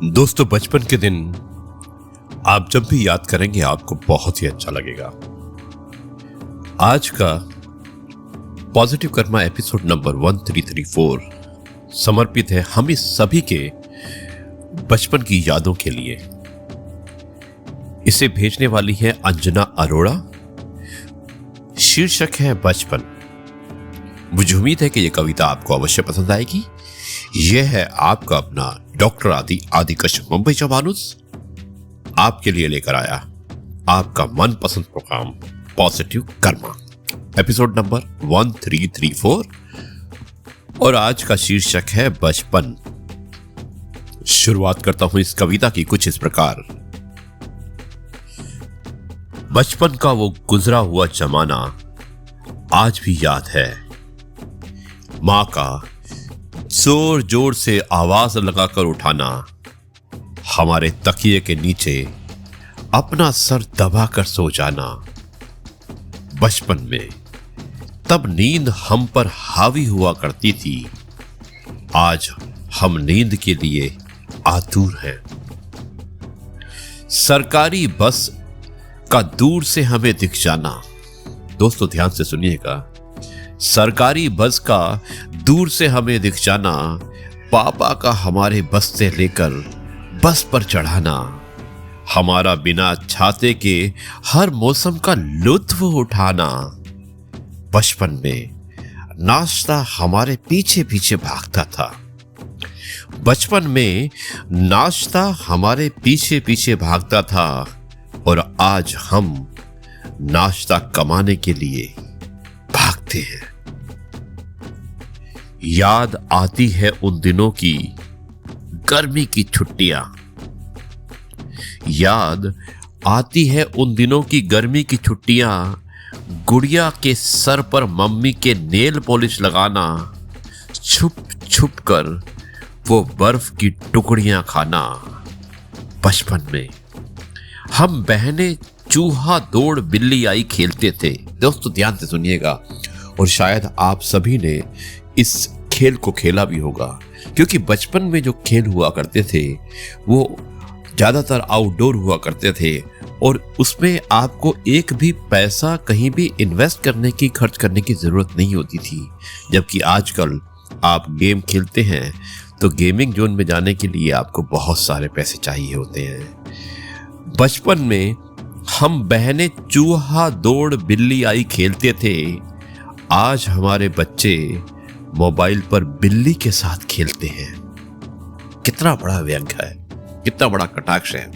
दोस्तों, बचपन के दिन आप जब भी याद करेंगे आपको बहुत ही अच्छा लगेगा। आज का पॉजिटिव कर्मा एपिसोड नंबर 1334 समर्पित है हम इस सभी के बचपन की यादों के लिए। इसे भेजने वाली है अंजना अरोड़ा। शीर्षक है बचपन। मुझे उम्मीद है कि यह कविता आपको अवश्य पसंद आएगी। यह है आपका अपना डॉक्टर आदि कश्यप मुंबई का मानुस आपके लिए लेकर आया आपका मनपसंद programme positive karma episode number 1334 और आज का शीर्षक है बचपन। शुरुआत करता हूं इस कविता की कुछ इस प्रकार। बचपन का वो गुजरा हुआ जमाना आज भी याद है। मां का जोर जोर से आवाज लगाकर उठाना, हमारे तकिए के नीचे अपना सर दबाकर सो जाना। बचपन में तब नींद हम पर हावी हुआ करती थी, आज हम नींद के लिए आतुर हैं। सरकारी बस का दूर से हमें दिख जाना। दोस्तों ध्यान से सुनिएगा, सरकारी बस का दूर से हमें दिख जाना, पापा का हमारे बस से लेकर बस पर चढ़ाना, हमारा बिना छाते के हर मौसम का लुत्फ उठाना। बचपन में नाश्ता हमारे पीछे पीछे भागता था। बचपन में नाश्ता हमारे पीछे पीछे भागता था और आज हम नाश्ता कमाने के लिए भागते हैं। याद आती है उन दिनों की गर्मी की छुट्टियां। याद आती है उन दिनों की गर्मी की छुट्टियां, गुड़िया के सर पर मम्मी के नेल पॉलिश लगाना, छुप छुप कर वो बर्फ की टुकड़ियां खाना। बचपन में हम बहनें चूहा दौड़ बिल्ली आई खेलते थे। दोस्तों ध्यान से सुनिएगा, और शायद आप सभी ने इस खेल को खेला भी होगा, क्योंकि बचपन में जो खेल हुआ करते थे वो ज़्यादातर आउटडोर हुआ करते थे और उसमें आपको एक भी पैसा कहीं भी इन्वेस्ट करने की, खर्च करने की ज़रूरत नहीं होती थी। जबकि आजकल आप गेम खेलते हैं तो गेमिंग जोन में जाने के लिए आपको बहुत सारे पैसे चाहिए होते हैं। बचपन में हम बहनें चूहा दौड़ बिल्ली आई खेलते थे, आज हमारे बच्चे मोबाइल पर बिल्ली के साथ खेलते हैं। कितना बड़ा व्यंग है, कितना बड़ा कटाक्ष है।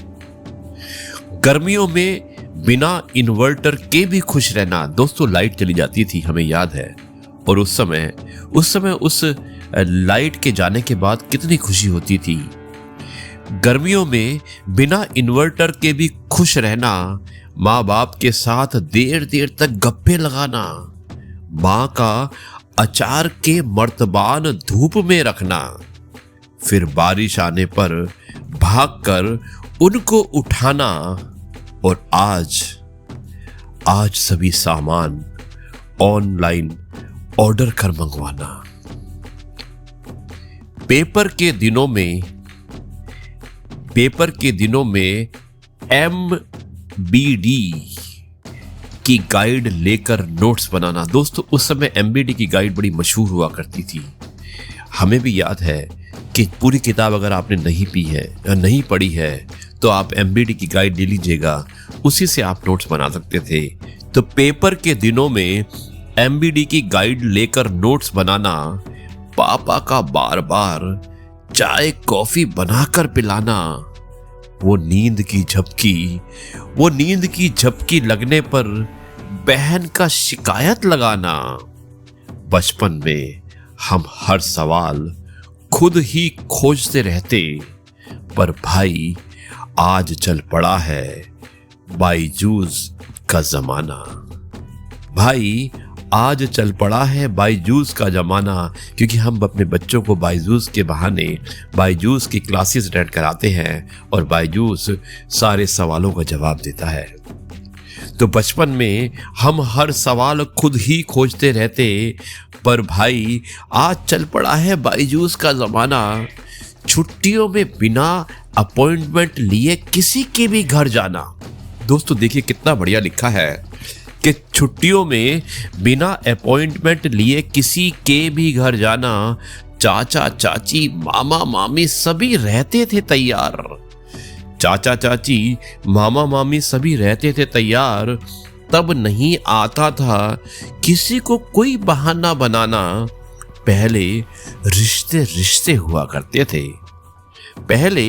गर्मियों में बिना इन्वर्टर के भी खुश रहना। दोस्तों लाइट चली जाती थी, हमें याद है, और उस समय उस लाइट के जाने के बाद कितनी खुशी होती थी। गर्मियों में बिना इन्वर्टर के भी खुश रहना, माँ बाप के साथ देर देर तक गप्पे लगाना, माँ का अचार के मर्तबान धूप में रखना, फिर बारिश आने पर भागकर उनको उठाना, और आज सभी सामान ऑनलाइन ऑर्डर कर मंगवाना। पेपर के दिनों में MBD की गाइड लेकर नोट्स बनाना। दोस्तों उस समय MBD की गाइड बड़ी मशहूर हुआ करती थी। हमें भी याद है कि पूरी किताब अगर आपने नहीं पढ़ी है तो आप MBD की गाइड ले लीजिएगा, उसी से आप नोट्स बना सकते थे। तो पेपर के दिनों में MBD की गाइड लेकर नोट्स बनाना, पापा का बार बार चाय कॉफी बनाकर पिलाना, वो नींद की झपकी लगने पर बहन का शिकायत लगाना। बचपन में हम हर सवाल खुद ही खोजते रहते, पर भाई आज चल पड़ा है बायजूस का जमाना। भाई आज चल पड़ा है बायजूस का जमाना, क्योंकि हम अपने बच्चों को बायजूस के बहाने बायजूस की क्लासेस अटेंड कराते हैं और बायजूस सारे सवालों का जवाब देता है। तो बचपन में हम हर सवाल खुद ही खोजते रहते, पर भाई आज चल पड़ा है बायजूस का जमाना। छुट्टियों में बिना अपॉइंटमेंट लिए किसी के भी घर जाना। दोस्तों देखिए कितना बढ़िया लिखा है कि छुट्टियों में बिना अपॉइंटमेंट लिए किसी के भी घर जाना, चाचा चाची मामा मामी सभी रहते थे तैयार। चाचा चाची मामा मामी सभी रहते थे तैयार। तब नहीं आता था किसी को कोई बहाना बनाना। पहले रिश्ते रिश्ते हुआ करते थे, पहले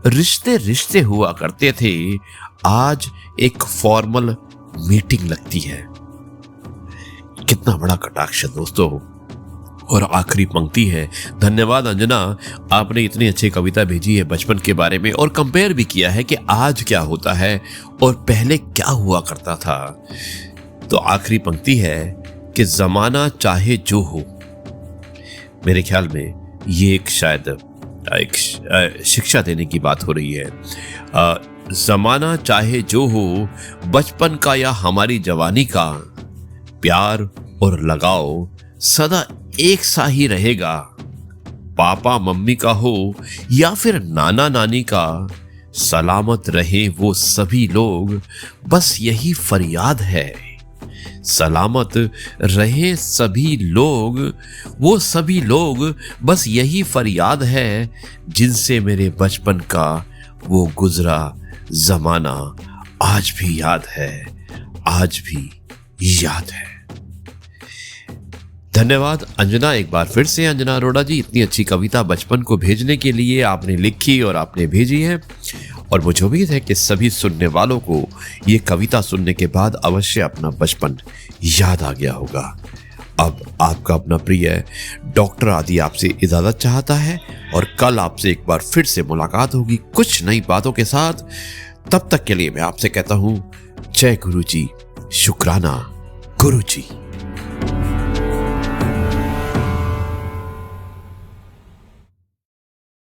रिश्ते रिश्ते हुआ करते थे, आज एक फॉर्मल मीटिंग लगती है। कितना बड़ा कटाक्ष दोस्तों। और आखिरी पंक्ति है, धन्यवाद अंजना, आपने इतनी अच्छी कविता भेजी है बचपन के बारे में और कंपेयर भी किया है कि आज क्या होता है और पहले क्या हुआ करता था। तो आखिरी पंक्ति है कि जमाना चाहे जो हो। मेरे ख्याल में ये एक शायद एक शिक्षा देने की बात हो रही है। जमाना चाहे जो हो, बचपन का या हमारी जवानी का, प्यार और लगाव सदा एक सा ही रहेगा। पापा मम्मी का हो या फिर नाना नानी का, सलामत रहे वो सभी लोग, बस यही फरियाद है। सलामत रहे सभी लोग, वो सभी लोग, बस यही फरियाद है, जिनसे मेरे बचपन का वो गुजरा जमाना आज भी याद है, आज भी याद है। धन्यवाद अंजना, एक बार फिर से अंजना अरोड़ा जी, इतनी अच्छी कविता बचपन को भेजने के लिए। आपने लिखी और आपने भेजी है और मुझे उम्मीद है कि सभी सुनने वालों को ये कविता सुनने के बाद अवश्य अपना बचपन याद आ गया होगा। अब आपका अपना प्रिय डॉक्टर आदि आपसे इजाजत चाहता है और कल आपसे एक बार फिर से मुलाकात होगी कुछ नई बातों के साथ। तब तक के लिए मैं आपसे कहता हूं जय गुरु जी, शुक्राना गुरु जी।